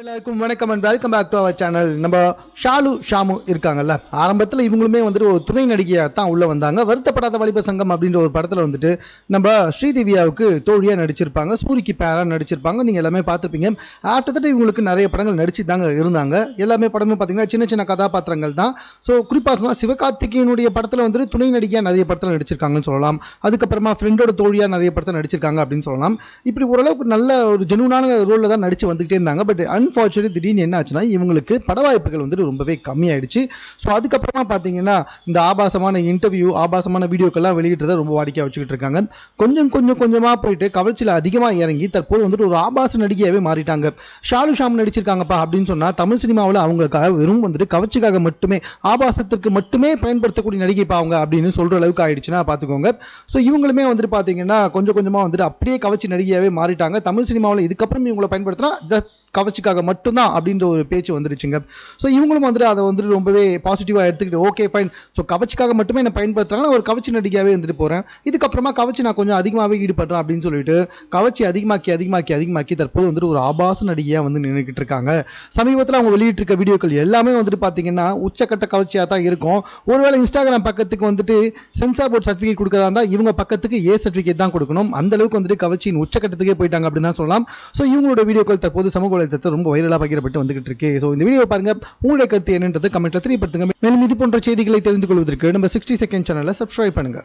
எல்லாருக்கும் வணக்கம் and welcome back to our channel. நம்ம ஷாமு இருக்காங்கல்ல, ஆரம்பத்தில் இவங்களுமே வந்துட்டு ஒரு துணை நடிகையாக தான் உள்ளே வந்தாங்க. வருத்தப்படாத வாலிப சங்கம் அப்படின்ற ஒரு படத்தில் வந்துட்டு நம்ம ஸ்ரீதேவியாவுக்கு தோழியாக நடிச்சிருப்பாங்க, சூரிக்கு பேராக நடிச்சிருப்பாங்க. நீங்கள் எல்லாமே பார்த்துருப்பீங்க. ஆஃப்டர் தட் இவங்களுக்கு நிறைய படங்கள் நடிச்சு தாங்க இருந்தாங்க. எல்லாமே படமே பார்த்தீங்கன்னா சின்ன சின்ன கதாபாத்திரங்கள் தான். ஸோ குறிப்பாக சொன்னால் சிவகார்த்திகேயனுடைய படத்தில் வந்துட்டு துணை நடிகையாக நிறைய படத்தில் நடிச்சிருக்காங்கன்னு சொல்லலாம். அதுக்கப்புறமா ஃப்ரெண்டோட தோழியாக நிறைய படத்தில் நடிச்சிருக்காங்க அப்படின்னு சொல்லலாம். இப்படி ஓரளவுக்கு நல்ல ஒரு ஜெனுவனான ரோலில் தான் நடிச்சு வந்துகிட்டே இருந்தாங்க. பட் அன்ஃபார்ச்சுனேட்லி திடீர்னு என்ன ஆச்சுன்னா இவங்களுக்கு பட வாய்ப்புகள் வந்துட்டு ரொம்பவே கம்மியாயிடுச்சு. ஸோ அதுக்கப்புறமா பார்த்தீங்கன்னா இந்த ஆபாசமான இன்டர்வியூ, ஆபாசமான வீடியோக்கெல்லாம் வெளியிட்டதை ரொம்ப வாடிக்கையாக வச்சுக்கிட்டு இருக்காங்க. கொஞ்சமாக போயிட்டு கவர்ச்சியில் அதிகமாக இறங்கி தற்போது வந்துட்டு ஒரு ஆபாச நடிகையாகவே மாறிட்டாங்க. ஷாம் நடிச்சிருக்காங்கப்பா அப்படின்னு சொன்னால் தமிழ் சினிமாவில் அவங்களுக்காக வெறும் வந்துட்டு கவர்ச்சிக்காக மட்டுமே, ஆபாசத்திற்கு மட்டுமே பயன்படுத்தக்கூடிய நடிகைப்பா அவங்க அப்படின்னு சொல்கிற அளவுக்கு ஆயிடுச்சுன்னா பார்த்துக்கோங்க. ஸோ இவங்களுமே வந்துட்டு பார்த்தீங்கன்னா கொஞ்சமாக வந்துட்டு அப்படியே கவர்ச்சி நடிகையாகவே மாறிட்டாங்க. தமிழ் சினிமாவில் இதுக்கப்புறம் இவங்களை பயன்படுத்தினா கவர்ச்சிக்காக மட்டும்தான் அப்படின்ற ஒரு பேச்சு வந்துருச்சுங்க. ஸோ இவங்களும் வந்துட்டு அதை வந்துட்டு ரொம்பவே பாசிட்டிவாக எடுத்துக்கிட்டு ஓகே ஃபைன், ஸோ கவர்ச்சிக்காக மட்டுமே என்ன பயன்படுத்துகிறாங்க, நான் ஒரு கவர்ச்சி நடிகையாகவே வந்துட்டு போகிறேன், இதுக்கப்புறமா கவர்ச்சி நான் கொஞ்சம் அதிகமாகவே ஈடுபடுறேன் அப்படின்னு சொல்லிட்டு கவர்ச்சி அதிகமாக்கி தற்போது வந்துட்டு ஒரு ஆபாச நடிகையாக வந்து நின்றுக்கிட்டு இருக்காங்க. சமீபத்தில் அவங்க வெளியிட்டிருக்க வீடியோக்கள் எல்லாமே வந்துட்டு பார்த்தீங்கன்னா உச்சக்கட்ட கவர்ச்சியாக தான் இருக்கும். ஒருவேளை இன்ஸ்டாகிராம் பக்கத்துக்கு வந்துட்டு சென்சார் போர்ட் சர்டிஃபிகேட் கொடுக்கறதா இருந்தால் இவங்க பக்கத்துக்கு ஏ சர்டிஃபிகேட் தான் கொடுக்கணும். அந்த அளவுக்கு வந்துட்டு கவர்ச்சியின் உச்சக்கட்டத்துக்கே போயிட்டாங்க அப்படின்னு தான் சொல்லலாம். ஸோ இவங்களோட வீடியோக்கள் தற்போது சமூக ரொம்ப வைரலாக பகிரப்பட்டு வந்துகிட்டு இருக்கு. ஸோ இந்த வீடியோ பாருங்க, உங்களுடைய கருத்து என்னன்றது கமெண்ட்ல தெரியப்படுத்துங்க. மேலும் இது போன்ற செய்திகளை தெரிந்து கொள்வதற்கு நம்ம 60 செகண்ட் சேனலை சப்ஸ்கிரைப் பண்ணுங்க.